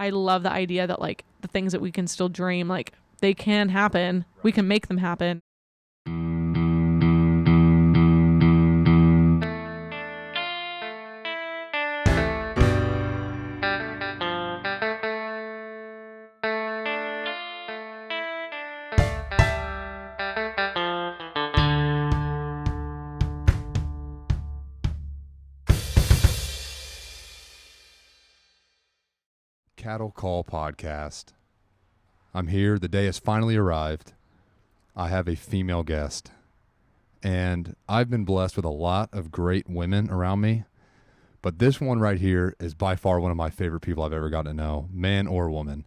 I love the idea that like the things that we can still dream, like they can happen. Right. We can make them happen. Cattle Call Podcast. I'm here. The day has finally arrived. I have a female guest, and I've been blessed with a lot of great women around me, but this one right here is by far one of my favorite people I've ever gotten to know, man or woman.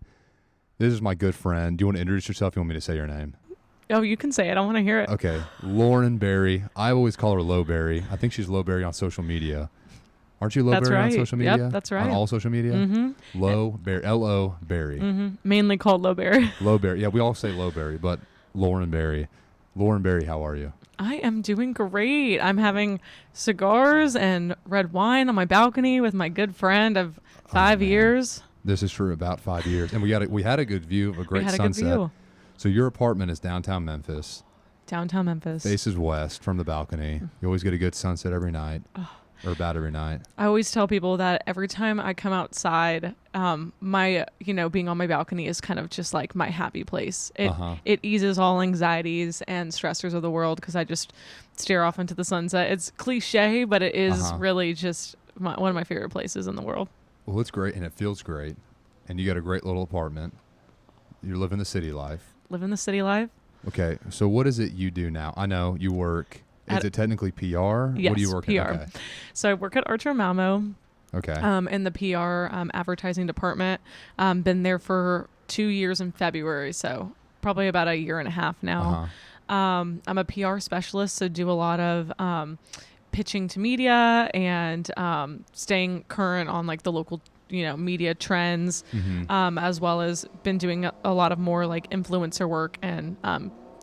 This is my good friend. Do you want to introduce yourself? You want me to say your name? Oh, you can say it. I want to hear it. Okay. Lauren Berry. I always call her Low Berry. I think she's Low Berry on social media. Aren't you Low Berry on social media? Yep, that's right. On all social media? Mm-hmm. Low Berry. L-O Berry. Mm-hmm. Mainly called Low Berry. Low Berry. Yeah, we all say Low Berry, but Lauren Berry. Lauren Berry, how are you? I am doing great. I'm having cigars and red wine on my balcony with my good friend of 5 years. This is true, about 5 years. And we had a good view of a great sunset. Good view. So your apartment is downtown Memphis. Downtown Memphis. Faces west from the balcony. You always get a good sunset every night. Or about every night. I always tell people that every time I come outside, my, being on my balcony is kind of just like my happy place. It eases all anxieties and stressors of the world because I just stare off into the sunset. It's cliche, but it is really just one of my favorite places in the world. Well, it's great, and it feels great. And you got a great little apartment. You're living the city life. Living the city life. Okay, so what is it you do now? I know you work... Is it technically PR? Yes, what do you work PR. in? Okay. So I work at Archer Malmo. Okay. In the PR advertising department. Been there for 2 years in February, so probably about a year and a half now. I'm a PR specialist, so do a lot of pitching to media and staying current on like the local media trends, as well as been doing a lot of more like influencer work and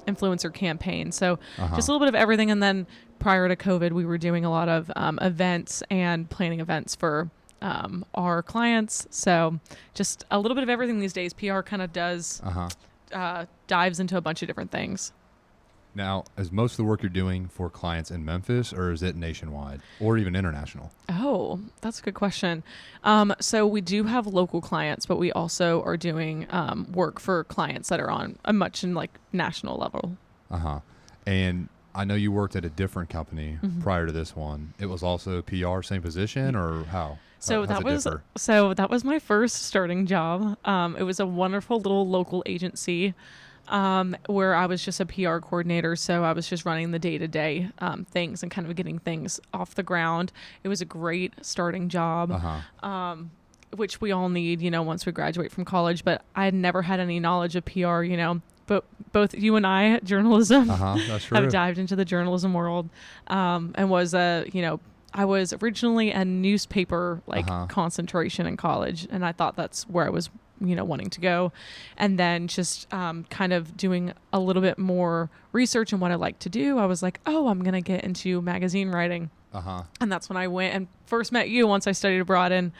influencer campaign. So just a little bit of everything. And then prior to COVID, we were doing a lot of events and planning events for our clients. So just a little bit of everything these days. PR kind of does dives into a bunch of different things. Now, is most of the work you're doing for clients in Memphis, or is it nationwide or even international? Oh, that's a good question. So we do have local clients, but we also are doing work for clients that are on a much national level. And I know you worked at a different company prior to this one. It was also PR, same position, or how? So that was my first starting job. It was a wonderful little local agency. Where I was just a PR coordinator. So I was just running the day-to-day things and kind of getting things off the ground. It was a great starting job, which we all need, once we graduate from college. But I had never had any knowledge of PR, but both you and I, journalism, that's true. have dived into the journalism world and was I was originally a newspaper concentration in college, and I thought that's where I was wanting to go. And then just kind of doing a little bit more research on what I like to do. I was like, I'm going to get into magazine writing. And that's when I went and first met you once I studied abroad in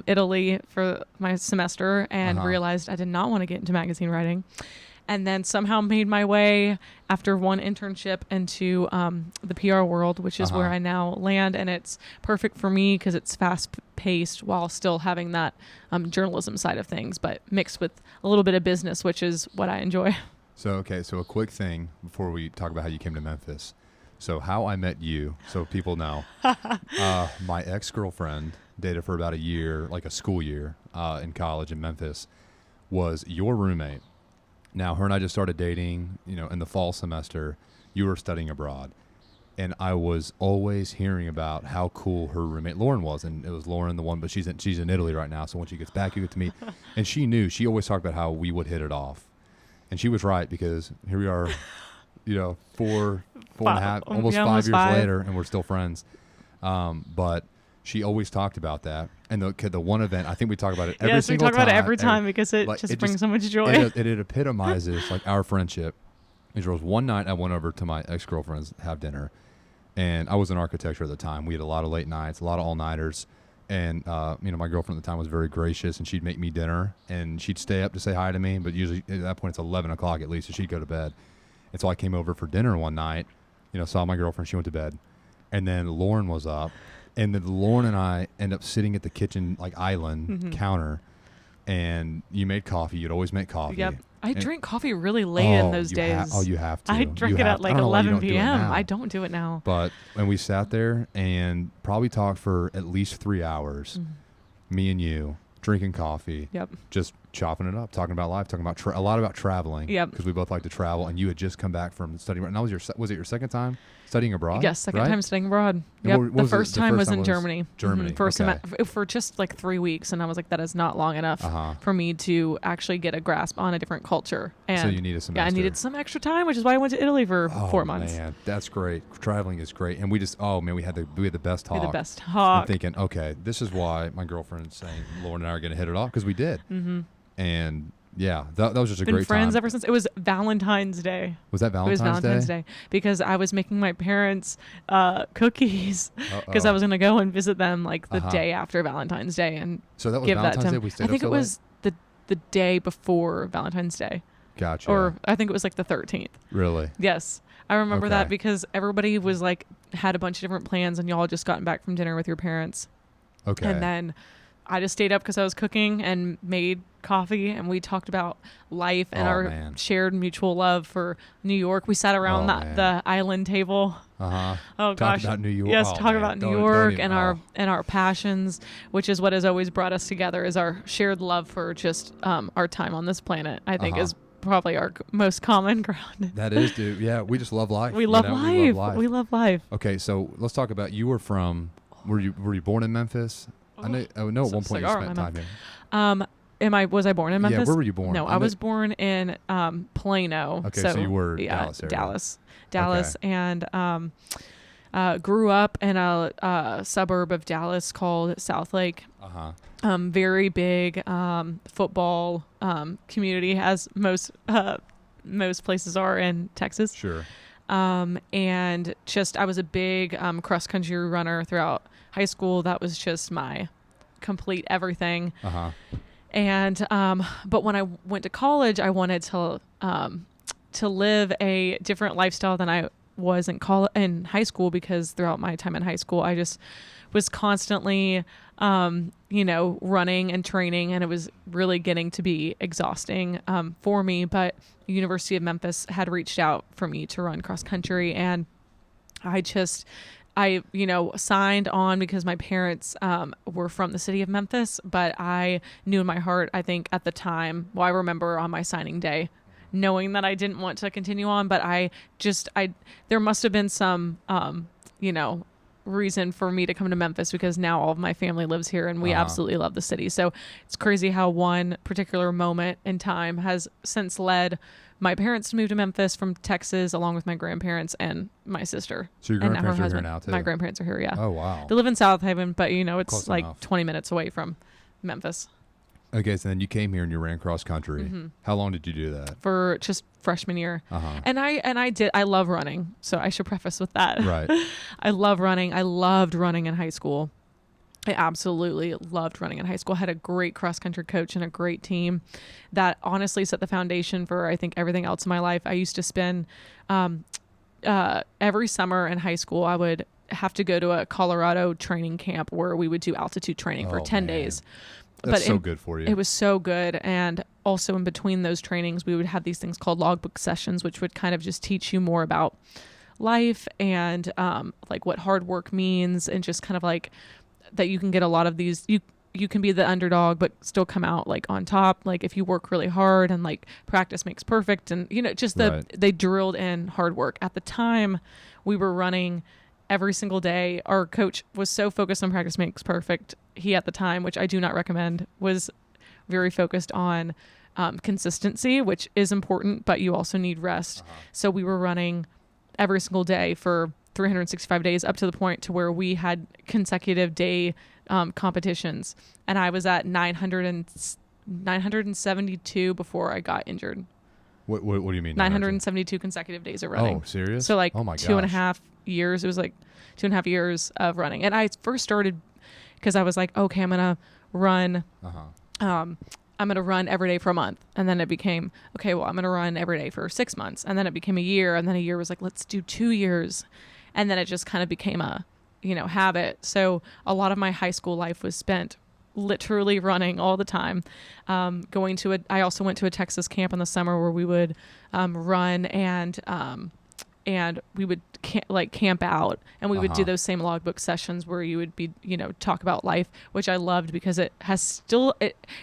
Italy for my semester and realized I did not want to get into magazine writing. And then somehow made my way after one internship into the PR world, which is where I now land. And it's perfect for me because it's fast paced while still having that journalism side of things, but mixed with a little bit of business, which is what I enjoy. So a quick thing before we talk about how you came to Memphis. So how I met you, so people know, my ex-girlfriend dated for about a year, like a school year in college in Memphis, was your roommate. Now, her and I just started dating, in the fall semester. You were studying abroad. And I was always hearing about how cool her roommate Lauren was. And it was Lauren, the one, but she's in Italy right now. So when she gets back, you get to meet. And she always talked about how we would hit it off. And she was right, because here we are, four and a half, almost 5 years later, and we're still friends. But she always talked about that. And the one event, I think we talk about it every single time. Yes, we talk about it every time because it just brings so much joy. It epitomizes our friendship. There was one night I went over to my ex-girlfriend's to have dinner, and I was in architecture at the time. We had a lot of late nights, a lot of all-nighters, And, my girlfriend at the time was very gracious, and she'd make me dinner, and she'd stay up to say hi to me. But usually at that point, it's 11 o'clock at least, so she'd go to bed. And so I came over for dinner one night, saw my girlfriend. She went to bed. And then Lauren was up. And then Lauren and I end up sitting at the kitchen, island counter. And you made coffee. You'd always make coffee. Yep. I drink coffee really late in those days. You have to. I drink it at 11 p.m. I don't do it now. And we sat there and probably talked for at least 3 hours, me and you, drinking coffee, just chopping it up, talking about life, talking about a lot about traveling, because we both like to travel. And you had just come back from studying. And was it your second time studying abroad? Yes, second time studying abroad. Yep. The first time was in Germany. Germany. For just 3 weeks, and I was like, that is not long enough for me to actually get a grasp on a different culture. And so you need a semester. Yeah, I needed some extra time, which is why I went to Italy for 4 months. Man, that's great. Traveling is great, and we had the best talk. We had the best talk. I'm thinking, okay, this is why my girlfriend's saying Lauren and I are going to hit it off, because we did. And yeah, that was just a great time. Been friends ever since. It was Valentine's Day. Was that Valentine's Day? It was Valentine's Day because I was making my parents cookies because I was going to go and visit them the day after Valentine's Day and so that was give Valentine's that to Day. them. We stayed I think up it was the day before Valentine's Day. Gotcha. Or I think it was the 13th. Really? Yes. I remember that because everybody was had a bunch of different plans and y'all had just gotten back from dinner with your parents. Okay. And then I just stayed up because I was cooking and made coffee, and we talked about life and our shared mutual love for New York. We sat around the island table. Oh talk gosh, about New York. Yes, talk about New York and our passions, which is what has always brought us together. Is our shared love for just our time on this planet. I think is probably our most common ground. That is, dude. Yeah, we just love life. We love life. We love life. Okay, so let's talk about you. Were you born in Memphis? I know at one point you spent time here. Was I born in Memphis? Yeah, where were you born? No, I was born in Plano. Okay, so you were Dallas area. And grew up in a suburb of Dallas called Southlake. Very big football community, as most places are in Texas. Sure. And just I was a big cross country runner throughout high school. That was just my complete everything. And but when I went to college, I wanted to live a different lifestyle than I was in high school, because throughout my time in high school, I just was constantly running and training, and it was really getting to be exhausting for me. But the University of Memphis had reached out for me to run cross country, and I signed on because my parents were from the city of Memphis, but I knew in my heart, I think at the time, I remember on my signing day, knowing that I didn't want to continue on, but there must have been some, reason for me to come to Memphis, because now all of my family lives here and we absolutely love the city. So it's crazy how one particular moment in time has since led my parents to move to Memphis from Texas, along with my grandparents and my sister. So your grandparents are here now too? My grandparents are here, yeah. Oh, wow. They live in South Haven, but it's close like enough. 20 minutes away from Memphis. Okay, so then you came here and you ran cross country. How long did you do that? For just freshman year. And I love running, so I should preface with that. Right. I love running. I loved running in high school. I absolutely loved running in high school. I had a great cross country coach and a great team that honestly set the foundation for, I think, everything else in my life. I used to spend every summer in high school, I would have to go to a Colorado training camp where we would do altitude training for 10 days. That's so good for you. It was so good. And also in between those trainings, we would have these things called logbook sessions, which would kind of just teach you more about life and what hard work means, and just kind of that you can get a lot of these, you can be the underdog but still come out on top, if you work really hard, and practice makes perfect, and they drilled in hard work. At the time we were running every single day. Our coach was so focused on practice makes perfect. He, at the time, which I do not recommend, was very focused on consistency, which is important, but you also need rest. So we were running every single day for 365 days, up to the point to where we had consecutive day competitions. And I was at 972 before I got injured. What do you mean? 972 consecutive days of running. Oh, serious? So oh my 2.5 years. It was 2.5 years of running. And I first started because I was like, okay, I'm going to run, Uh-huh. I'm going to run every day for a month. And then it became, okay, well, I'm going to run every day for 6 months. And then it became a year. And then a year was like, let's do 2 years. And then it just kind of became a, habit. So a lot of my high school life was spent literally running all the time. I also went to a Texas camp in the summer where we would run and we would camp out, and we would do those same logbook sessions where you would be, talk about life, which I loved because it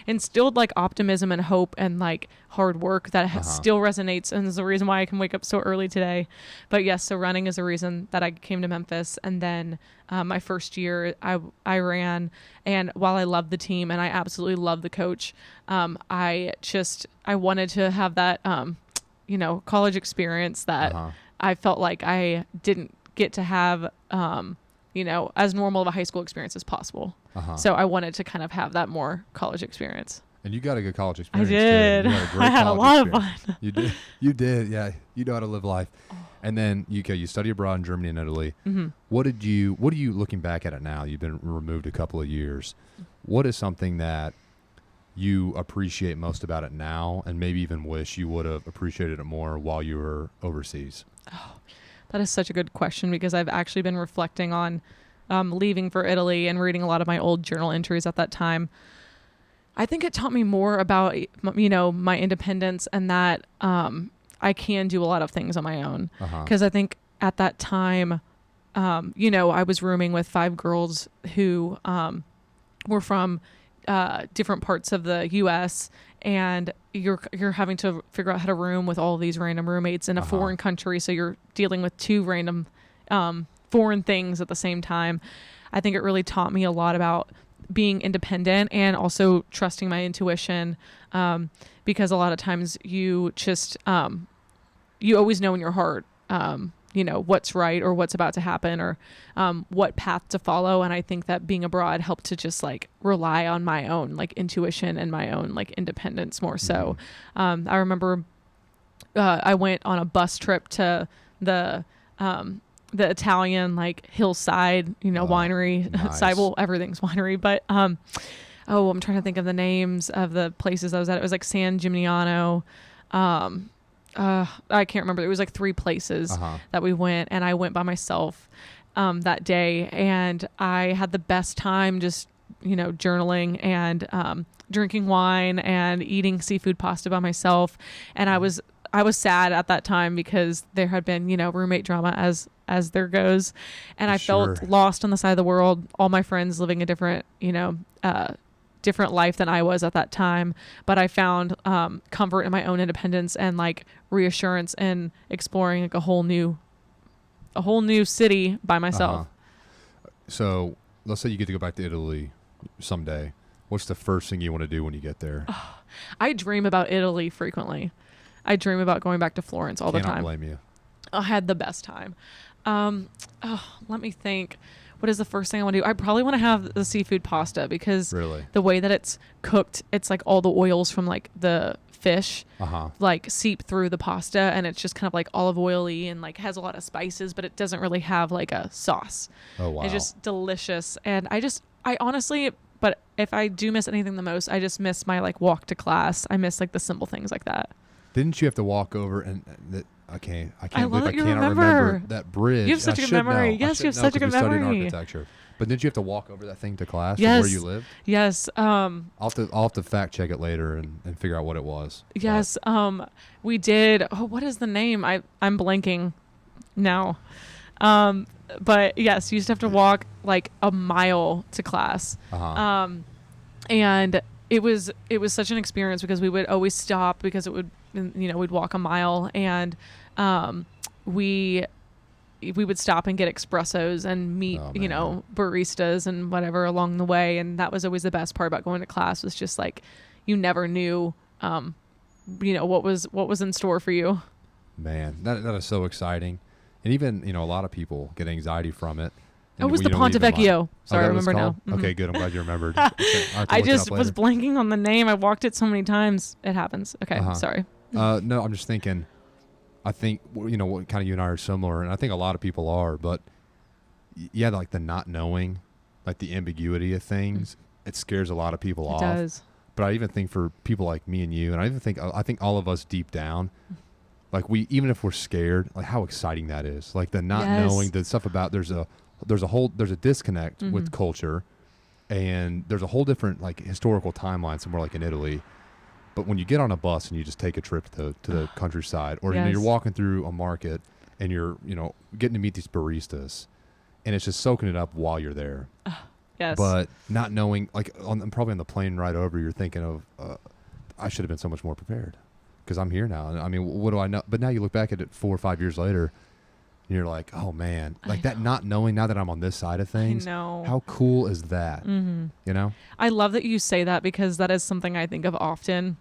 instilled like optimism and hope and like hard work that still resonates, and is the reason why I can wake up so early today. But yes, so running is a reason that I came to Memphis. And then my first year I ran, and while I loved the team and I absolutely loved the coach, I wanted to have that college experience that I felt like I didn't get to have, as normal of a high school experience as possible. So I wanted to kind of have that more college experience. And you got a good college experience. I did. You had a great I had a lot of fun. You did. You did. Yeah. You know how to live life. And then you study abroad in Germany and Italy. Mm-hmm. What are you looking back at it now? You've been removed a couple of years. What is something that you appreciate most about it now, and maybe even wish you would have appreciated it more while you were overseas? Oh, that is such a good question, because I've actually been reflecting on leaving for Italy and reading a lot of my old journal entries at that time. I think it taught me more about, my independence, and that I can do a lot of things on my own. Because I think at that time, I was rooming with 5 girls who were from different parts of the U.S., and you're having to figure out how to room with all these random roommates in a foreign country. So you're dealing with 2 random foreign things at the same time. I think it really taught me a lot about being independent and also trusting my intuition, because a lot of times you just you always know in your heart what's right or what's about to happen, or what path to follow. And I think that being abroad helped to just like rely on my own like intuition and my own like independence more. So I remember I went on a bus trip to the Italian like hillside, winery. Nice. Side, well, everything's winery, but I'm trying to think of the names of the places I was at. It was like San Gimignano. I can't remember. It was like 3 places that we went, and I went by myself that day, and I had the best time just, journaling and drinking wine and eating seafood pasta by myself. And I was sad at that time because there had been, roommate drama as there goes. And I felt lost on the side of the world, all my friends living a different, different life than I was at that time. But I found comfort in my own independence and like reassurance in exploring like a whole new city by myself. So let's say you get to go back to Italy someday. What's the first thing you want to do when you get there? I dream about Italy frequently. I dream about going back to Florence all the time. Cannot blame you. I had the best time. Let me think. What is the first thing I want to do? I probably want to have the seafood pasta, because the way that it's cooked, it's like all the oils from like the fish like seep through the pasta, and it's just kind of like olive oily and like has a lot of spices, but it doesn't really have like a sauce. Oh wow. It's just delicious. And I honestly, but if I do miss anything the most, I just miss my like walk to class. I miss like the simple things like that. Didn't you have to walk over and I can't I believe I cannot remember that bridge. You have such a good memory. Yes, you have such a good memory. Architecture. But didn't you have to walk over that thing to class from Yes. where you lived? Yes. I'll have to fact check it later and figure out what it was. Yes. We did. Oh, what is the name? I'm blanking now. But yes, you used to have to walk like a mile to class. And it was such an experience, because we would always stop, because it would, we'd walk a mile, and we would stop and get espressos and meet, baristas and whatever along the way. And that was always the best part about going to class, was just like, you never knew, what was in store for you. Man, that is so exciting. And even, a lot of people get anxiety from it. It was the Ponte Vecchio. Sorry, I remember now. Mm-hmm. Okay, good. I'm glad you remembered. I just was blanking on the name. I walked it so many times. It happens. Okay, sorry. No, I'm just thinking, I think, what kind of you and I are similar, and I think a lot of people are, but yeah, like the not knowing, like the ambiguity of things, it scares a lot of people off. It does. But I even think for people like me and you, and I think all of us deep down, like even if we're scared, like how exciting that is. Like the not knowing the stuff about there's a disconnect with culture, and there's a whole different like historical timeline somewhere like in Italy. But when you get on a bus and you just take a trip to the countryside, or you're walking through a market and you're getting to meet these baristas, and it's just soaking it up while you're there. Yes. But not knowing, like probably on the plane ride over, you're thinking of, I should have been so much more prepared because I'm here now. I mean, what do I know? But now you look back at it 4 or 5 years later, and you're like, oh man, like that not knowing now that I'm on this side of things. I know. How cool is that? You know? I love that you say that because that is something I think of often.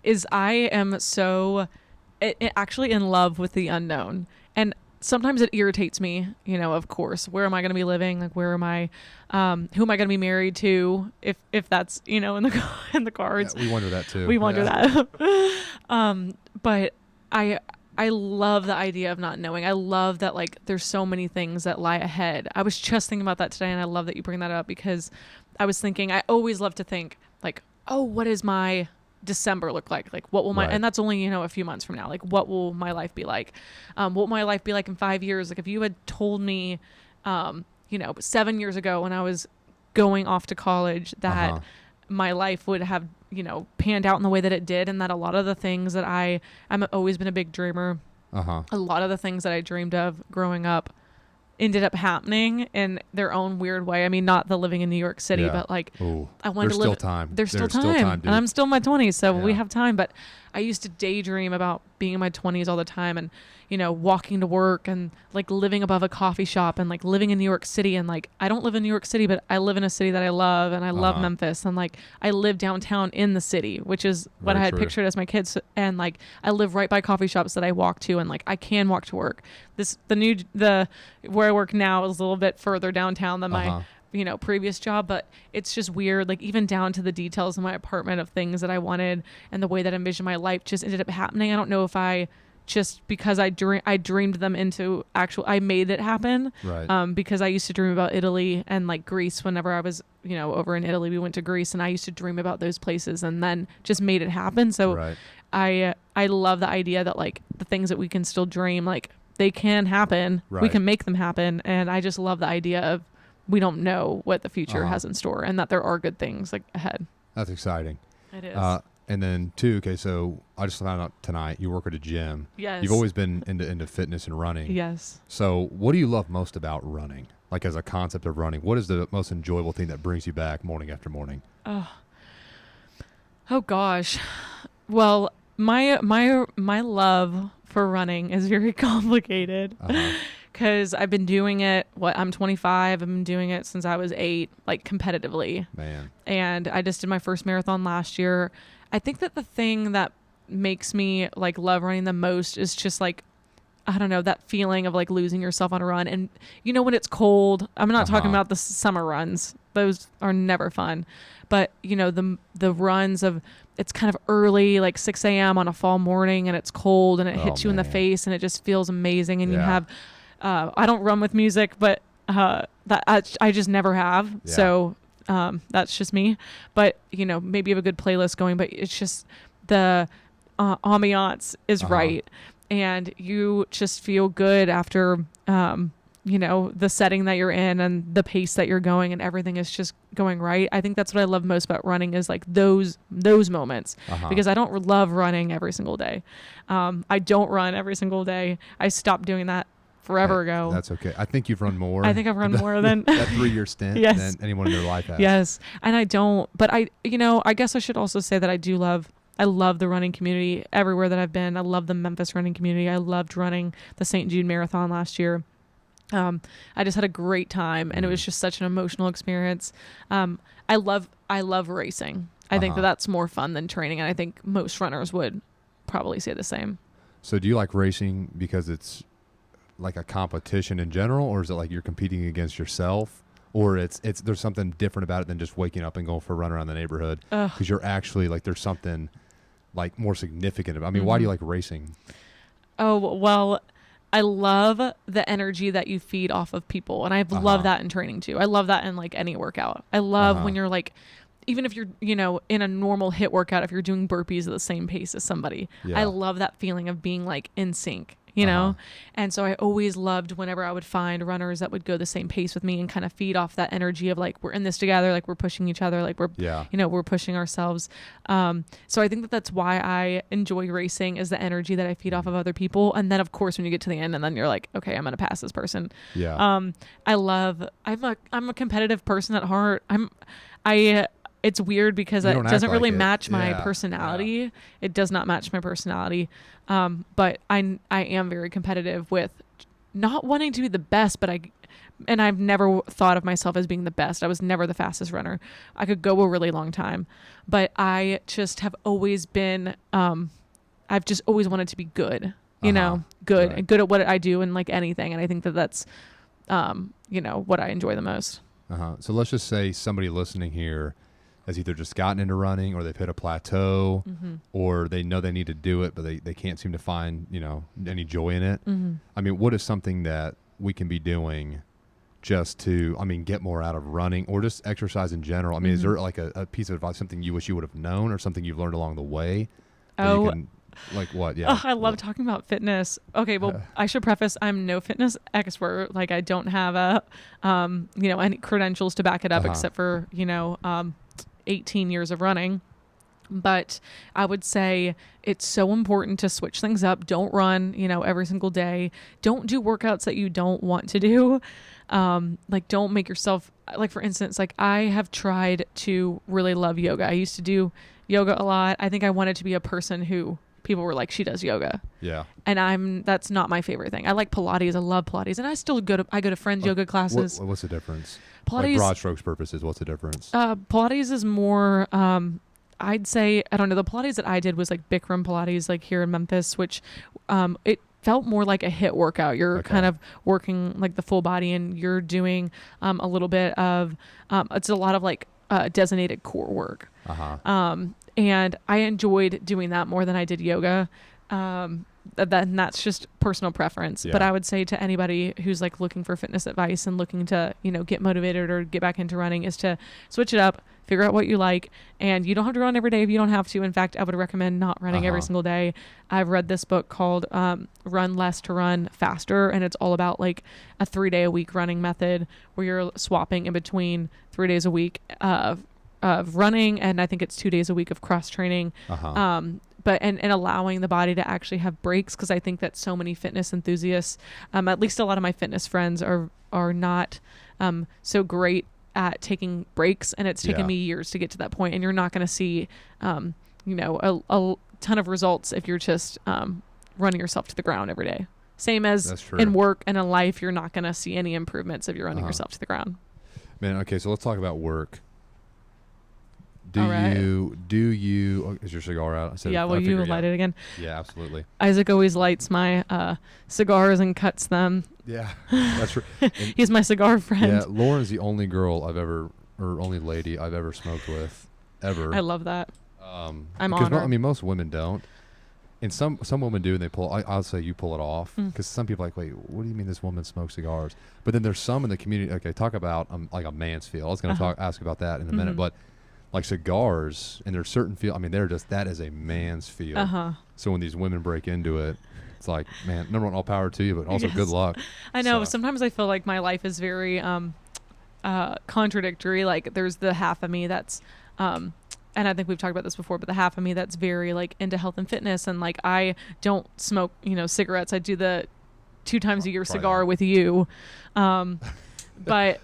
Is I am so actually in love with the unknown, and sometimes it irritates me, of course, where am I going to be living? Like, where am I, who am I going to be married to? If that's, in the cards. Yeah, we wonder that too. We wonder that. But I love the idea of not knowing. I love that, like, there's so many things that lie ahead. I was just thinking about that today, and I love that you bring that up because I was thinking, I always love to think like, oh, what is my December look like? Like, what will my, and that's only, a few months from now. Like, what will my life be like? What will my life be like in 5 years? Like, if you had told me, 7 years ago when I was going off to college that my life would have, panned out in the way that it did, and that a lot of the things that I'm always been a big dreamer. A lot of the things that I dreamed of growing up ended up happening in their own weird way. I mean, not the living in New York City, but like, I wanted to live. There's still time. And I'm still in my 20s, so we have time. But I used to daydream about being in my 20s all the time, and walking to work and like living above a coffee shop and like living in New York City. And like, I don't live in New York City, but I live in a city that I love, and I love Memphis, and like I live downtown in the city, which is what I had pictured as my kids. And like, I live right by coffee shops that I walk to, and like I can walk to work. Where I work now is a little bit further downtown than my previous job, but it's just weird, like even down to the details in my apartment of things that I wanted and the way that I envisioned my life just ended up happening. I don't know if I just because I dreamed them into I made it happen, because I used to dream about Italy and like Greece. Whenever I was over in Italy, we went to Greece, and I used to dream about those places and then just made it happen. So I love the idea that like the things that we can still dream, like they can happen, we can make them happen. And I just love the idea of we don't know what the future has in store, and that there are good things like ahead. That's exciting. It is. And then so I just found out tonight you work at a gym. Yes. You've always been into fitness and running. Yes. So what do you love most about running? Like, as a concept of running, what is the most enjoyable thing that brings you back morning after morning? Oh gosh. Well, my love for running is very complicated. Because I've been doing it, I'm 25. I've been doing it since I was 8, like competitively. Man. And I just did my first marathon last year. I think that the thing that makes me like love running the most is just like, I don't know, that feeling of like losing yourself on a run. And when it's cold, I'm not talking about the summer runs. Those are never fun. But the runs of, it's kind of early, like 6 a.m. on a fall morning, and it's cold and it hits you in the face, and it just feels amazing. And you have, I don't run with music, but I just never have. Yeah. So that's just me. But maybe you have a good playlist going, but it's just the ambiance is right, and you just feel good after the setting that you're in and the pace that you're going, and everything is just going right. I think that's what I love most about running is like those moments, because I don't love running every single day. I don't run every single day. I stopped doing that forever ago. That's okay. I think you've run more. I think I've run more than that 3-year stint than anyone in their life has. Yes. And I don't, but I guess I should also say that I love the running community everywhere that I've been. I love the Memphis running community. I loved running the St. Jude Marathon last year. I just had a great time, and it was just such an emotional experience. I love racing. I think that's more fun than training, and I think most runners would probably say the same. So do you like racing because it's like a competition in general, or is it like you're competing against yourself, or it's there's something different about it than just waking up and going for a run around the neighborhood, because you're actually like there's something like more significant about, why do you like racing? Oh, well, I love the energy that you feed off of people. And I love that in training too. I love that in like any workout. I love when you're like, even if you're, you know, in a normal HIIT workout, if you're doing burpees at the same pace as somebody, I love that feeling of being like in sync, you know? And so I always loved whenever I would find runners that would go the same pace with me and kind of feed off that energy of like, we're in this together, like we're pushing each other, like we're, you know, we're pushing ourselves. So I think that that's why I enjoy racing, is the energy that I feed off of other people. And then of course, when you get to the end and then you're like, okay, I'm going to pass this person. I'm a competitive person at heart. It's weird because it doesn't really match my personality. Yeah. It does not match my personality. But I am very competitive with not wanting to be the best, but I've never thought of myself as being the best. I was never the fastest runner. I could go a really long time, but I just have always been, I've just always wanted to be good, you know, good and good at what I do and like anything. And I think that that's, you know, what I enjoy the most. So let's just say somebody listening here has either just gotten into running, or they've hit a plateau, or they know they need to do it, but they can't seem to find, you know, any joy in it. I mean, what is something that we can be doing just to, I mean, get more out of running or just exercise in general? I mean, is there like a piece of advice, something you wish you would have known or something you've learned along the way? Like what? Yeah. I love talking about fitness. Okay. Well, I should preface, I'm no fitness expert. Like I don't have you know, any credentials to back it up except for, you know, 18 years of running. But I would say it's so important to switch things up. Don't run, you know, every single day. Don't do workouts that you don't want to do. Like don't make yourself, like for instance, like I have tried to really love yoga. I used to do yoga a lot. I think I wanted to be a person who people were like, she does yoga. Yeah. And that's not my favorite thing. I like Pilates. I love Pilates. And I still go to friends' yoga classes. What's the difference? Pilates, like broad strokes purposes, what's the difference? Pilates is more, I'd say, I don't know, the Pilates that I did was like Bikram Pilates, like here in Memphis, which it felt more like a HIIT workout. You're kind of working like the full body, and you're doing a little bit of, it's a lot of like designated core work. And I enjoyed doing that more than I did yoga. That's just personal preference. But I would say to anybody who's like looking for fitness advice and looking to, you know, get motivated or get back into running, is to switch it up, figure out what you like. And you don't have to run every day if you don't have to. In fact, I would recommend not running every single day. I've read this book called Run Less to Run Faster. And it's all about like a 3-day-a-week running method where you're swapping in between 3 days a week of running, and I think it's 2 days a week of cross training. But and allowing the body to actually have breaks, because I think that so many fitness enthusiasts, at least a lot of my fitness friends, are not so great at taking breaks, and it's taken me years to get to that point. And you're not going to see, you know, a ton of results if you're just running yourself to the ground every day. Same as in work and in life, you're not going to see any improvements if you're running yourself to the ground. Man, okay, so let's talk about work. Do you is your cigar out? Will you light it again? Yeah, absolutely. Isaac always lights my cigars and cuts them. Yeah, that's right. He's my cigar friend. Yeah, Lauren's the only girl only lady I've ever smoked with, ever. I love that. I'm honored. I mean, most women don't. And some women do, and they pull. I'll say you pull it off, because some people are like, wait, what do you mean this woman smokes cigars? But then there's some in the community. Okay, talk about like a man's feel. I was going to ask about that in a minute, but like cigars, and there's certain feel. I mean, that is a man's feel. So when these women break into it, it's like, man, number one, all power to you, but also good luck. I know. So. Sometimes I feel like my life is very contradictory. Like there's the half of me that's, and I think we've talked about this before, but the half of me that's very like into health and fitness, and like I don't smoke, you know, cigarettes. I do the 2 times a year cigar with you, but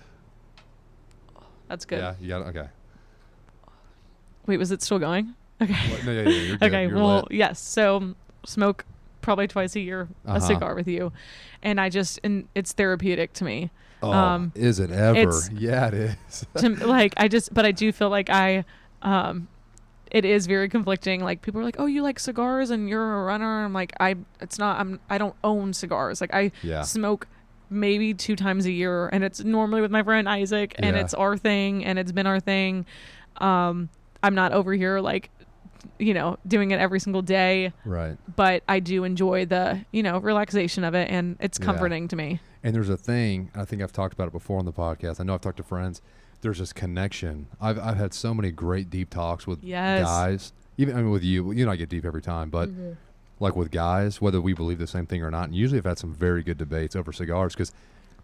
that's good. Yeah, you got it. Okay. Wait, was it still going? Okay. Well, no, yeah, you're good. Okay. You're lit. Yes. So smoke probably twice a year a cigar with you, and it's therapeutic to me. Oh, is it ever? Yeah, it is. But I do feel like it is very conflicting. Like people are like, oh, you like cigars and you're a runner. I'm like, I don't own cigars. Like I smoke maybe 2 times a year, and it's normally with my friend Isaac, and it's our thing, and it's been our thing. I'm not over here like doing it every single day. Right. But I do enjoy the, relaxation of it, and it's comforting to me. And there's a thing, I think I've talked about it before on the podcast. I know I've talked to friends. There's this connection. I've had so many great deep talks with guys. Even with you. You know, I get deep every time, but like with guys, whether we believe the same thing or not, and usually I've had some very good debates over cigars, because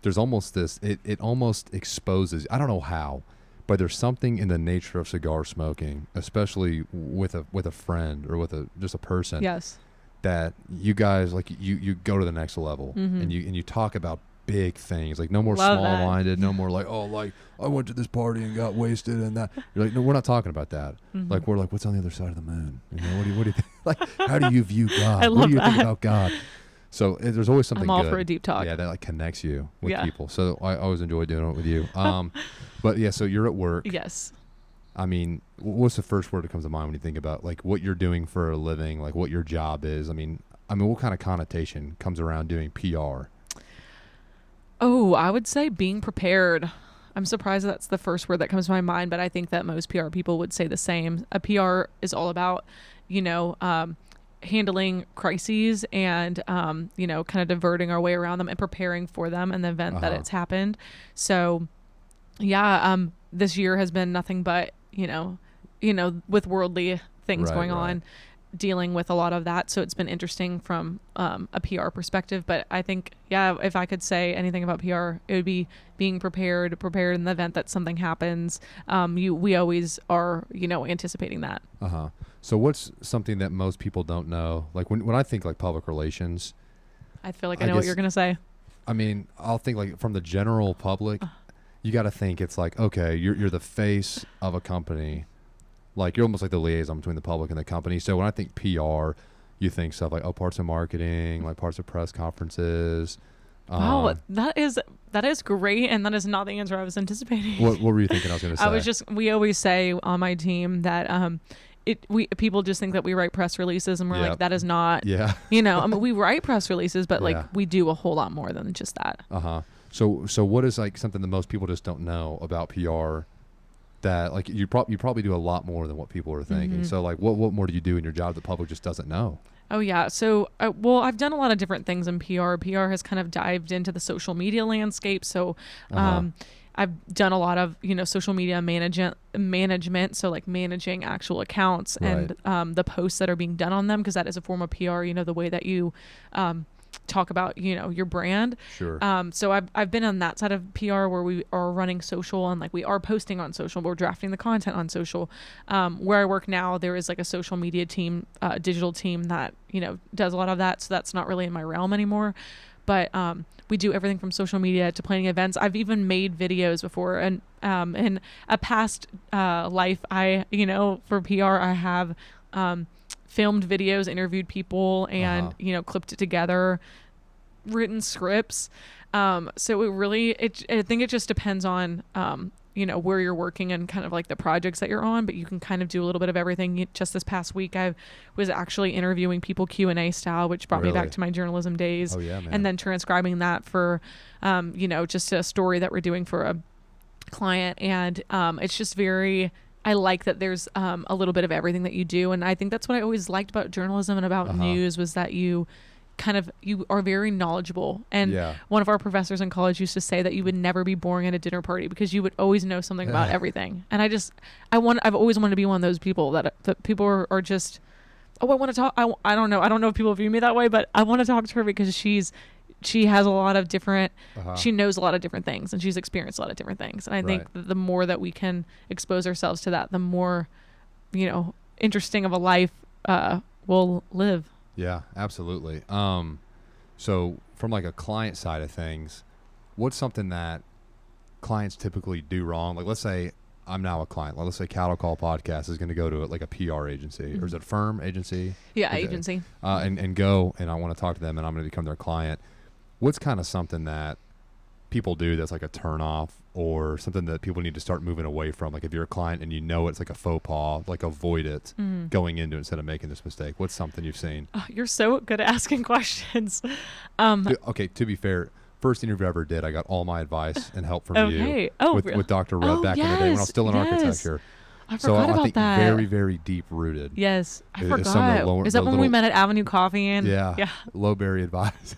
there's almost this, it almost exposes, I don't know how, but there's something in the nature of cigar smoking, especially with a friend or with just a person. Yes. That you guys, like, you go to the next level, and you talk about big things, like no more small-minded, no more like, oh, like I went to this party and got wasted and that. You're like, no, we're not talking about that. Like, we're like, what's on the other side of the moon? What do you think? Like, how do you view God? What do you think about God? So there's always something I'm all good. for a deep talk. Yeah, that like connects you with people. So I always enjoy doing it with you. But yeah, so you're at work. Yes. I mean, what's the first word that comes to mind when you think about like what you're doing for a living, like what your job is? I mean, what kind of connotation comes around doing PR? Oh, I would say being prepared. I'm surprised that's the first word that comes to my mind, but I think that most PR people would say the same. A PR is all about, handling crises and, kind of diverting our way around them and preparing for them in the event that it's happened. So, this year has been nothing but, with worldly things going on, dealing with a lot of that. So it's been interesting from a PR perspective. But I think, if I could say anything about PR, it would be being prepared in the event that something happens. We always are, anticipating that. So what's something that most people don't know? Like when I think like public relations, I feel like I know what you're going to say. I mean, I'll think like from the general public, you got to think it's like, okay, you're the face of a company. Like you're almost like the liaison between the public and the company. So when I think PR, you think stuff like parts of marketing, like parts of press conferences. Wow, that is great, and that is not the answer I was anticipating. What were you thinking I was going to say? We always say on my team that people just think that we write press releases, and we're like, that is not. Yeah. We write press releases, but like we do a whole lot more than just that. So what is like something that most people just don't know about PR? That like you probably do a lot more than what people are thinking. So like what more do you do in your job that the public just doesn't know? Oh yeah. So I've done a lot of different things in PR. PR has kind of dived into the social media landscape. So I've done a lot of social media management. So like managing actual accounts and the posts that are being done on them, because that is a form of PR. The way that you talk about your brand. Sure. So I've been on that side of PR where we are running social, and like we are posting on social, we're drafting the content on social. Where I work now, there is like a social media team, digital team that does a lot of that, so that's not really in my realm anymore. But we do everything from social media to planning events. I've even made videos before, and in a past life, I for PR I have filmed videos, interviewed people, and clipped it together, written scripts. So I think it just depends on where you're working and kind of like the projects that you're on, but you can kind of do a little bit of everything. Just this past week I was actually interviewing people Q&A style, which brought me back to my journalism days. And then transcribing that for just a story that we're doing for a client. And it's just I like that there's a little bit of everything that you do. And I think that's what I always liked about journalism and about news, was that you are very knowledgeable. And one of our professors in college used to say that you would never be boring at a dinner party because you would always know something about everything. And I've always wanted to be one of those people that people are just, I want to talk. I don't know. I don't know if people view me that way, but I want to talk to her because she has a lot of different, she knows a lot of different things, and she's experienced a lot of different things. And I think that the more that we can expose ourselves to that, the more, interesting of a life we'll live. Yeah, absolutely. So from like a client side of things, what's something that clients typically do wrong? Like let's say I'm now a client. Let's say Cattle Call Podcast is going to go to like a PR agency, or is it a firm agency? Yeah, agency. And go, and I want to talk to them, and I'm going to become their client. What's kind of something that people do that's like a turnoff, or something that people need to start moving away from? Like if you're a client and it's like a faux pas, like avoid it going into it instead of making this mistake. What's something you've seen? Oh, you're so good at asking questions. Okay, to be fair, first interview I ever did, I got all my advice and help from you with Dr. Rudd back in the day when I was still in architecture. I So forgot I about think that. very, very deep rooted. Yes, I Some of the forgot. lower, Is that the when little, we met at Avenue Coffee? And yeah, low berry advice.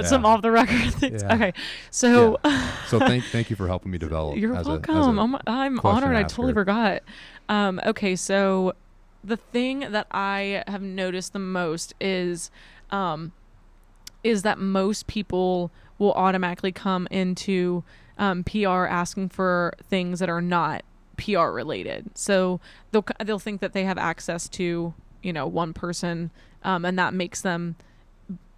some off the record things. Yeah. Okay, so So thank you for helping me develop. you're as welcome. I'm question honored. I asker. totally forgot. Okay, so the thing that I have noticed the most is that most people will automatically come into PR asking for things that are not PR related. So they'll think that they have access to, one person, and that makes them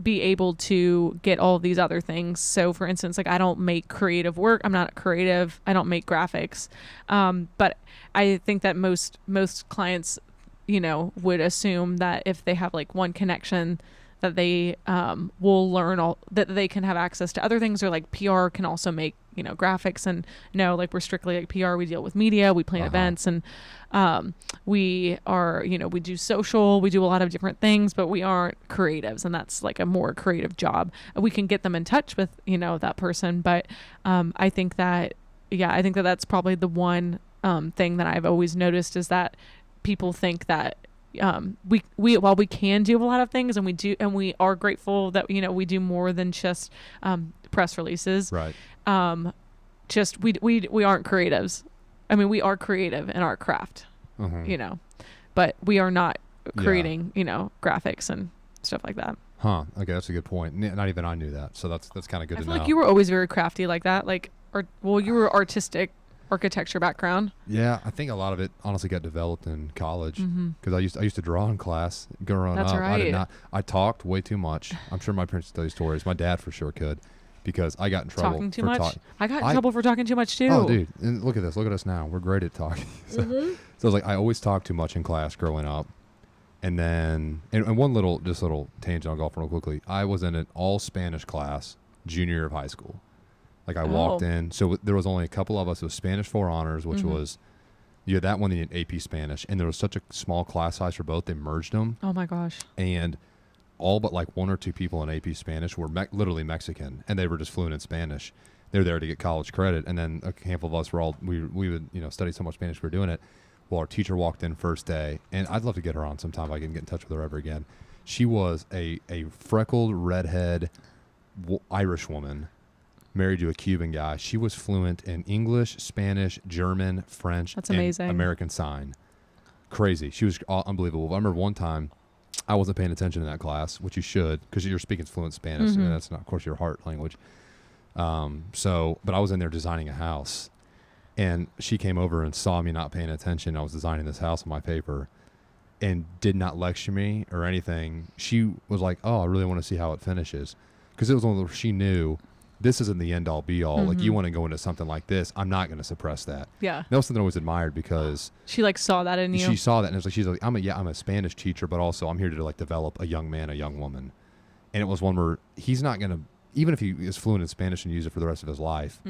be able to get all these other things. So for instance, like I don't make creative work. I'm not creative. I don't make graphics. But I think that most clients, would assume that if they have like one connection that they will learn all that they can have access to other things, or like PR can also make graphics. And no, like we're strictly like PR. We deal with media, we plan events, and we are we do social, we do a lot of different things, but we aren't creatives, and that's like a more creative job. We can get them in touch with that person, but I think that that's probably the one thing that I've always noticed is that people think that we while we can do a lot of things, and we are grateful that we do more than just press releases, right? Just we aren't creatives. I mean, we are creative in our craft, but we are not creating graphics and stuff like that. Okay, that's a good point. Not even I knew that, so that's kind of good to know. I feel like you were always very crafty like that, you were artistic architecture background. Yeah, I think a lot of it honestly got developed in college because I used to draw in class growing That's up. right. I talked way too much. I'm sure my parents could tell you stories. My dad for sure could, because I got in trouble Talking too for much. I got in trouble for talking too much too. Oh, dude, and look at us now. We're great at talking. So it's like I always talked too much in class growing up. And then and one little tangent I'll go off real quickly. I was in an all Spanish class junior year of high school. Like I walked in, so there was only a couple of us. It was Spanish 4 honors, which was, you had that one, then you had AP Spanish. And there was such a small class size for both, they merged them. Oh my gosh. And all but like 1 or 2 people in AP Spanish were literally Mexican, and they were just fluent in Spanish. They were there to get college credit. And then a handful of us were we would, study so much Spanish we were doing it. Well, our teacher walked in first day, and I'd love to get her on sometime if I can get in touch with her ever again. She was a freckled, redhead Irish woman, married to a Cuban guy. She was fluent in English, Spanish, German, French, That's amazing. and American Sign. Crazy. She was unbelievable. I remember one time I wasn't paying attention in that class, which you should, because you're speaking fluent Spanish, and that's not, of course, your heart language. But I was in there designing a house, and she came over and saw me not paying attention. I was designing this house on my paper and did not lecture me or anything. She was like, oh, I really want to see how it finishes, because it was one where she knew this isn't the end all be all. Like, you want to go into something like this, I'm not going to suppress that. Yeah. That was something I always admired, because she like saw that in you. She saw that, and it was like, she's like, I'm a Spanish teacher, but also I'm here to like develop a young man, a young woman. And it was one where he's not going to, even if he is fluent in Spanish and use it for the rest of his life,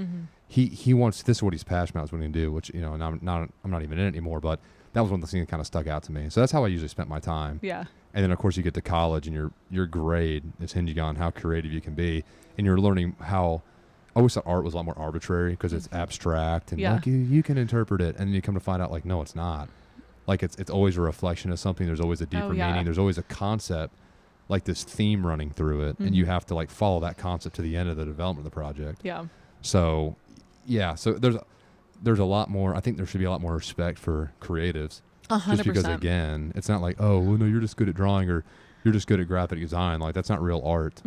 he wants, this is what he's passionate about, is what he can do, which, and I'm not even in it anymore, but that was one of the things that kind of stuck out to me. So that's how I usually spent my time. Yeah. And then of course you get to college, and your grade is hinging on how creative you can be, and you're learning how. I always thought art was a lot more arbitrary because it's abstract and like you can interpret it, and then you come to find out like no, it's not. Like it's always a reflection of something. There's always a deeper meaning. There's always a concept, like this theme running through it, and you have to like follow that concept to the end of the development of the project. Yeah. So, so there's a lot more. I think there should be a lot more respect for creatives. 100%. Just because again, it's not like, oh well, no, you're just good at drawing, or you're just good at graphic design. Like that's not real art.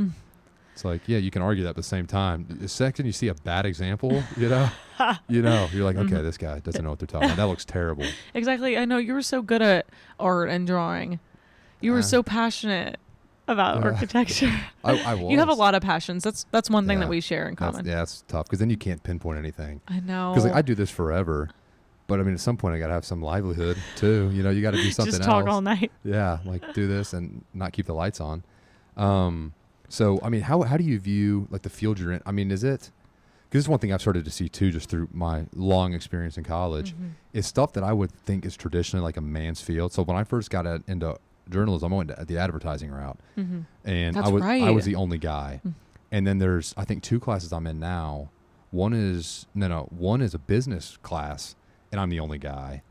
It's like, yeah, you can argue that, but at the same time, the second you see a bad example, you're like, okay, this guy doesn't know what they're talking about. That looks terrible. Exactly. I know you were so good at art and drawing. You were so passionate about architecture. I was. You have a lot of passions. That's one thing that we share in common. That's tough, because then you can't pinpoint anything. I know. Because like, I do this forever, but I mean, at some point I got to have some livelihood too. You got to do something else. Just talk all night. Yeah, like do this and not keep the lights on. So, I mean, how do you view like the field you're in? I mean, is it, because this is one thing I've started to see too, just through my long experience in college, is stuff that I would think is traditionally like a man's field. So when I first got into journalism, I went the advertising route, and I was the only guy. And then there's, I think, 2 classes I'm in now. One is a business class, and I'm the only guy.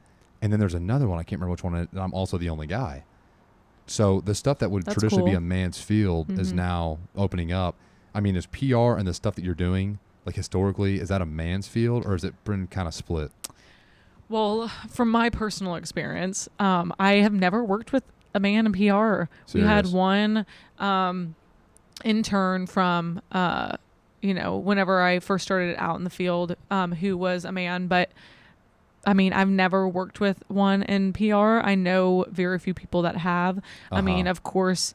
And then there's another one, I can't remember which one, and I'm also the only guy. So the stuff that would That's traditionally cool. be a man's field is now opening up. I mean, is PR and the stuff that you're doing, like historically, is that a man's field or is it been kind of split? Well, from my personal experience, I have never worked with a man in PR. Serious? We had one intern from, whenever I first started out in the field, who was a man. But, I mean, I've never worked with one in PR. I know very few people that have. I mean, of course,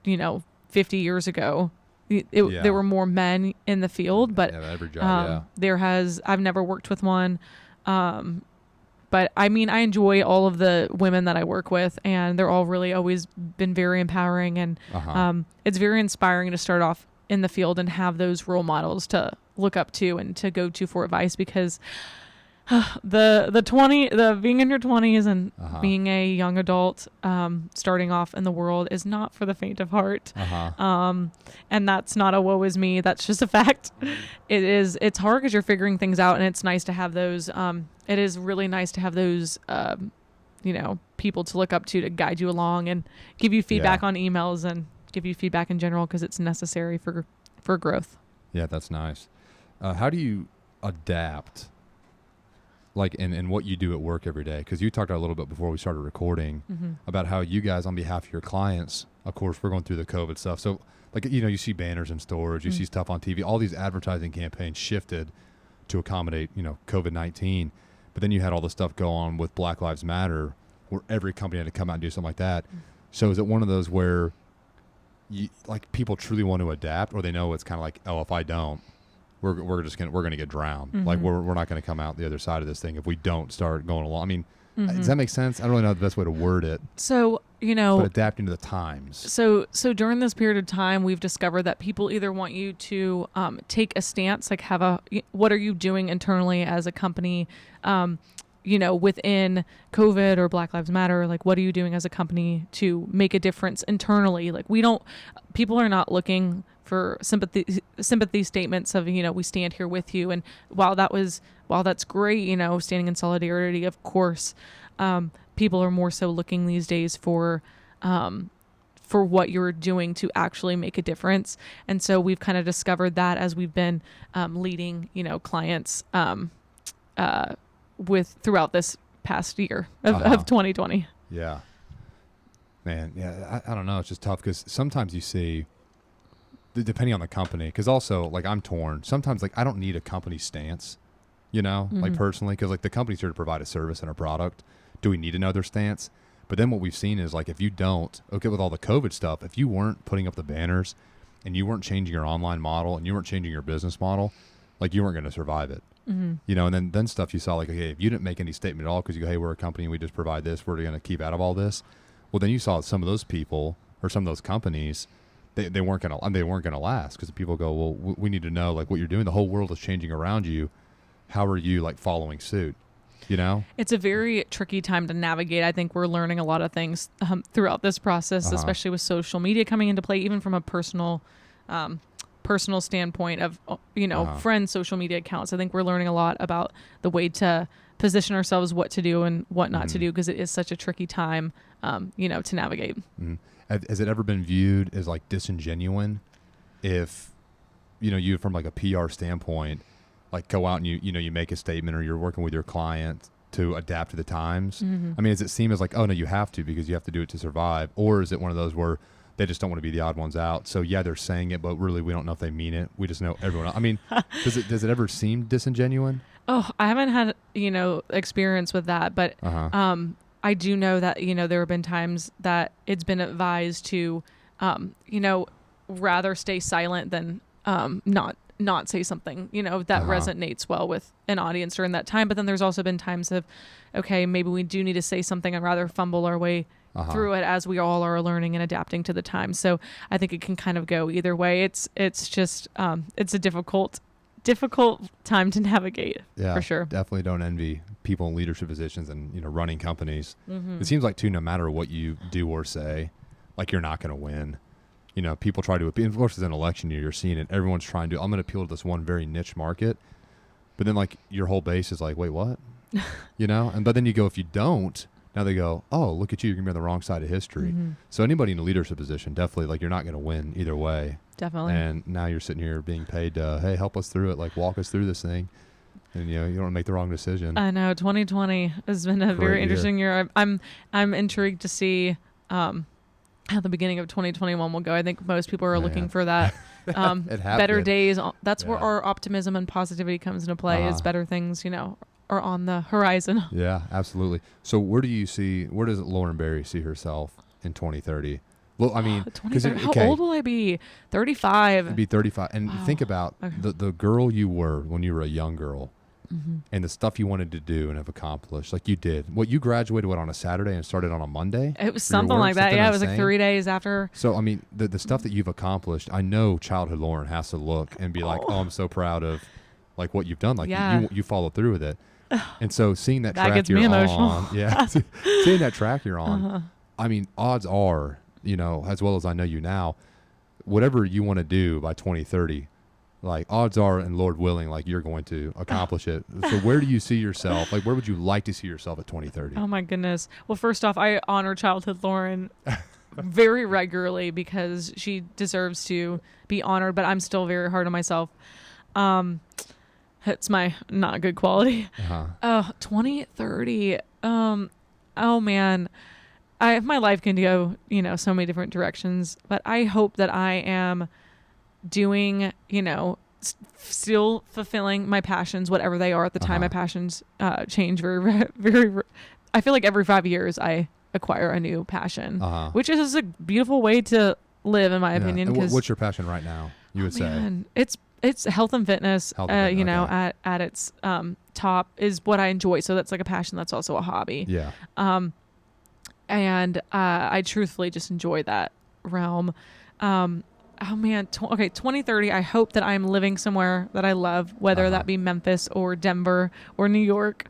50 years ago, there were more men in the field. But every job, I've never worked with one. But I mean, I enjoy all of the women that I work with, and they're all really always been very empowering. And it's very inspiring to start off in the field and have those role models to look up to and to go to for advice, because the being in your 20s and being a young adult, starting off in the world is not for the faint of heart. And that's not a woe is me. That's just a fact. It's hard because you're figuring things out, and it's nice to have those, it is really nice to have those, people to look up to guide you along and give you feedback on emails and give you feedback in general, because it's necessary for growth. Yeah, that's nice. How do you adapt, like in what you do at work every day? Because you talked a little bit before we started recording about how you guys, on behalf of your clients, of course, we're going through the COVID stuff. So, like, you see banners in stores, you see stuff on TV, all these advertising campaigns shifted to accommodate, COVID-19. But then you had all the stuff go on with Black Lives Matter, where every company had to come out and do something like that. So is it one of those where people truly want to adapt, or they know it's kind of like, oh, if I don't, we're gonna get drowned. Like we're not gonna come out the other side of this thing if we don't start going along. I mean, does that make sense? I don't really know the best way to word it. So, but adapting to the times. So during this period of time, we've discovered that people either want you to take a stance, like what are you doing internally as a company, within COVID or Black Lives Matter, like what are you doing as a company to make a difference internally? Like people are not looking for sympathy statements of, we stand here with you. And while that's great, standing in solidarity, of course, people are more so looking these days for what you're doing to actually make a difference. And so we've kind of discovered that as we've been leading, clients throughout this past year of 2020. Yeah. Man, yeah, I don't know. It's just tough because sometimes you see, depending on the company, because also, like, I'm torn. Sometimes, like, I don't need a company stance, like personally, because, like, the company's here to provide a service and a product. Do we need another stance? But then what we've seen is, like, if you don't, with all the COVID stuff, if you weren't putting up the banners and you weren't changing your online model and you weren't changing your business model, like, you weren't going to survive it. And then stuff you saw, like, okay, if you didn't make any statement at all because you go, hey, we're a company and we just provide this, we're going to keep out of all this. Well, then you saw some of those people or some of those companies, they weren't going to last, because people go, well, we need to know, like, what you're doing. The whole world is changing around you. How are you, like, following suit? It's a very tricky time to navigate. I think we're learning a lot of things throughout this process, especially with social media coming into play, even from a personal standpoint of, friends' social media accounts. I think we're learning a lot about the way to position ourselves, what to do and what not to do, because it is such a tricky time, to navigate. Has it ever been viewed as, like, disingenuine if, you from, like, a PR standpoint, like, go out and you make a statement, or you're working with your client to adapt to the times? I mean, does it seem as like, oh no, you have to, because you have to do it to survive? Or is it one of those where they just don't want to be the odd ones out? So yeah, they're saying it, but really we don't know if they mean it. We just know everyone else. I mean, does it ever seem disingenuine? Oh, I haven't had, experience with that, but I do know that, there have been times that it's been advised to, rather stay silent than not say something, that resonates well with an audience during that time. But then there's also been times of, okay, maybe we do need to say something and rather fumble our way through it, as we all are learning and adapting to the times. So I think it can kind of go either way. It's just, it's a difficult time to navigate, for sure. Definitely don't envy people in leadership positions and, running companies. It seems like, too, no matter what you do or say, like, you're not going to win. People try to appeal. Of course, it's an election year. You're seeing it. Everyone's trying to, I'm going to appeal to this one very niche market. But then, like, your whole base is like, wait, what? But then you go, if you don't, now they go, oh, look at you, you're going to be on the wrong side of history. Mm-hmm. So anybody in a leadership position, definitely, like, you're not going to win either way. Definitely. And now you're sitting here being paid to, hey, help us through it, like, walk us through this thing. And, you don't want to make the wrong decision. I know 2020 has been a very interesting year. I'm intrigued to see how the beginning of 2021 will go. I think most people are looking for that better days. That's where our optimism and positivity comes into play. Is better things, are on the horizon. Yeah, absolutely. So where does Lauren Berry see herself in 2030? Well, I mean, how old will I be? 35. I'd be 35. And think about the girl you were when you were a young girl. Mm-hmm. And the stuff you wanted to do and have accomplished, like you did. You graduated on a Saturday and started on a Monday? It was something like that. Yeah, it was like 3 days after. So, I mean, the stuff that you've accomplished, I know childhood Lauren has to look and be like, oh, I'm so proud of like what you've done. Like you followed through with it. And so seeing that track gets you're me emotional. on, seeing that track you're on, I mean, odds are, as well as I know you now, whatever you want to do by 2030, like odds are, and Lord willing, like you're going to accomplish it. So where do you see yourself? Like, where would you like to see yourself at 2030? Oh my goodness. Well, first off, I honor childhood Lauren very regularly because she deserves to be honored, but I'm still very hard on myself. It's my not good quality. 2030. Oh man. My life can go, so many different directions, but I hope that I am doing, still fulfilling my passions, whatever they are at the time. My passions change very, very. I feel like every 5 years I acquire a new passion, which is a beautiful way to live, in my opinion. And what's your passion right now? You would say it's health and fitness. At its top is what I enjoy. So that's like a passion. That's also a hobby. Yeah. And I truthfully just enjoy that realm. 2030, I hope that I'm living somewhere that I love, whether that be Memphis or Denver or New York.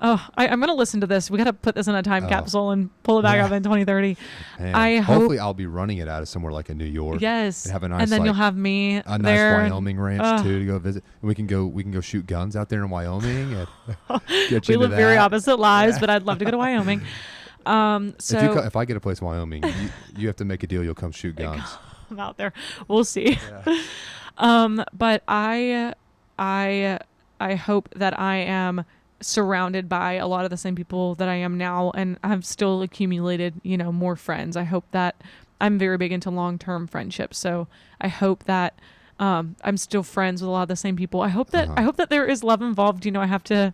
Oh, I'm going to listen to this. We got to put this in a time capsule and pull it back up in 2030. Man, hopefully I'll be running it out of somewhere like in New York. Yes. And have a nice, and then you'll have me a there. Nice Wyoming ranch too to go visit. And we can go shoot guns out there in Wyoming. And we live very opposite lives, but I'd love to go to Wyoming. If I get a place in Wyoming, you have to make a deal. You'll come shoot guns. I'm out there. We'll see. Yeah. But I hope that I am surrounded by a lot of the same people that I am now, and I've still accumulated, more friends. I hope that I'm very big into long-term friendships. So I hope that I'm still friends with a lot of the same people. I hope that there is love involved. I have to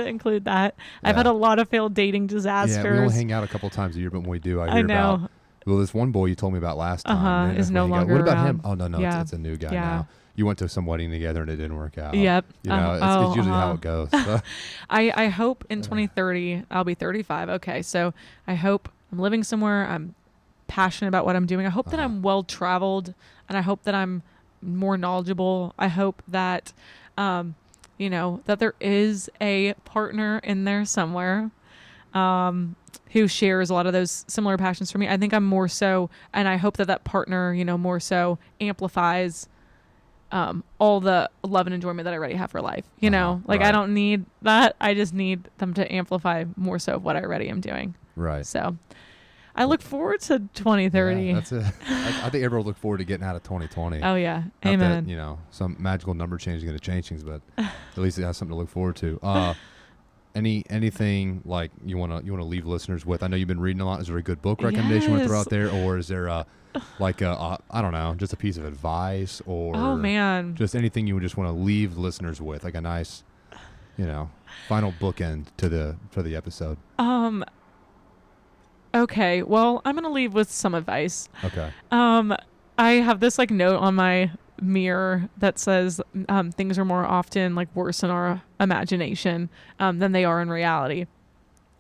include that. Yeah. I've had a lot of failed dating disasters. Yeah, we only hang out a couple times a year, but when we do, I hear about. Well, this one boy you told me about last time is no longer. What about around. Him? Oh no, it's a new guy now. You went to some wedding together and it didn't work out. Yep. It's usually how it goes. So. I hope in 2030 I'll be 35. Okay, so I hope I'm living somewhere. I'm passionate about what I'm doing. I hope that I'm well traveled, and I hope that I'm more knowledgeable. I hope that that there is a partner in there somewhere who shares a lot of those similar passions for me. I think I'm more so, and I hope that partner, more so amplifies all the love and enjoyment that I already have for life. Right. I don't need that. I just need them to amplify more so of what I already am doing. Right. So I look forward to 2030. Yeah, that's it. I think everyone will look forward to getting out of 2020. Oh yeah. Not Amen. That, some magical number change is going to change things, but at least it has something to look forward to. Anything like you want to leave listeners with? I know you've been reading a lot. Is there a good book recommendation you want to throw out there, or is there I don't know, just a piece of advice, or just anything you would just want to leave listeners with, like a nice, final bookend to the episode? Okay. Well, I'm gonna leave with some advice. Okay. I have this note on my mirror that says things are more often worse in our imagination than they are in reality,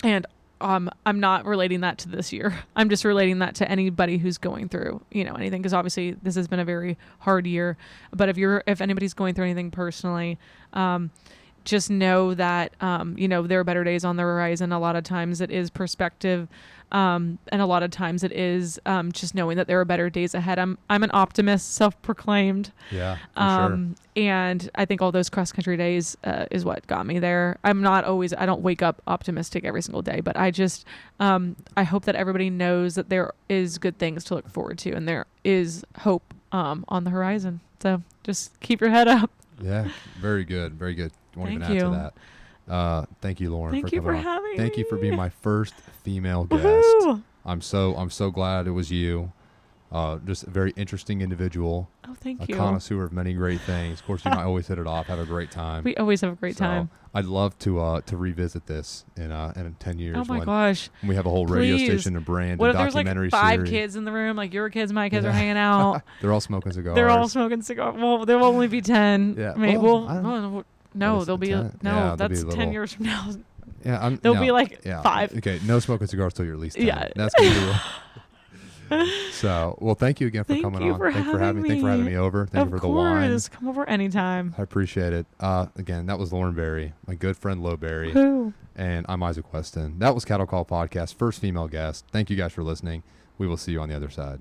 and I'm not relating that to this year. I'm just relating that to anybody who's going through anything, because obviously this has been a very hard year. But if anybody's going through anything personally, just know that, there are better days on the horizon. A lot of times it is perspective. And a lot of times it is just knowing that there are better days ahead. I'm an optimist, self-proclaimed. Yeah, for sure. And I think all those cross-country days is what got me there. I don't wake up optimistic every single day, but I just, I hope that everybody knows that there is good things to look forward to and there is hope on the horizon. So just keep your head up. Yeah, very good. Very good. Won't even Thank you. add to that. Thank you, Lauren, Thank for you coming for on. having Thank you for being me. my first female guest. Woohoo! I'm so glad it was you. Just a very interesting individual. Oh, thank A you. connoisseur of many great things. Of course, you and I always hit it off. Have a great time. We always have a great time. I'd love to revisit this in 10 years. Oh my gosh. When we have a whole radio Please. station and brand What and if there's like documentary 5 series. kids in the room? Like your kids, my kids are hanging out. They're all smoking cigars. They're all smoking cigars. Well, there will only be 10. Yeah. Maybe, Well, no, there'll be 10. no. Yeah, there'll That's be 10 years from now. Yeah, There'll be like 5. Okay, no smoking cigars till you're at least 10. Yeah. That's gonna be So, well, thank you again for coming on. Thanks for having me. Thanks for having me over. Thank you for the wine. Come over anytime. I appreciate it. Again, that was Lauren Berry, my good friend Lo Berry. Woo. And I'm Isaac Weston. That was Cattle Call Podcast, first female guest. Thank you guys for listening. We will see you on the other side.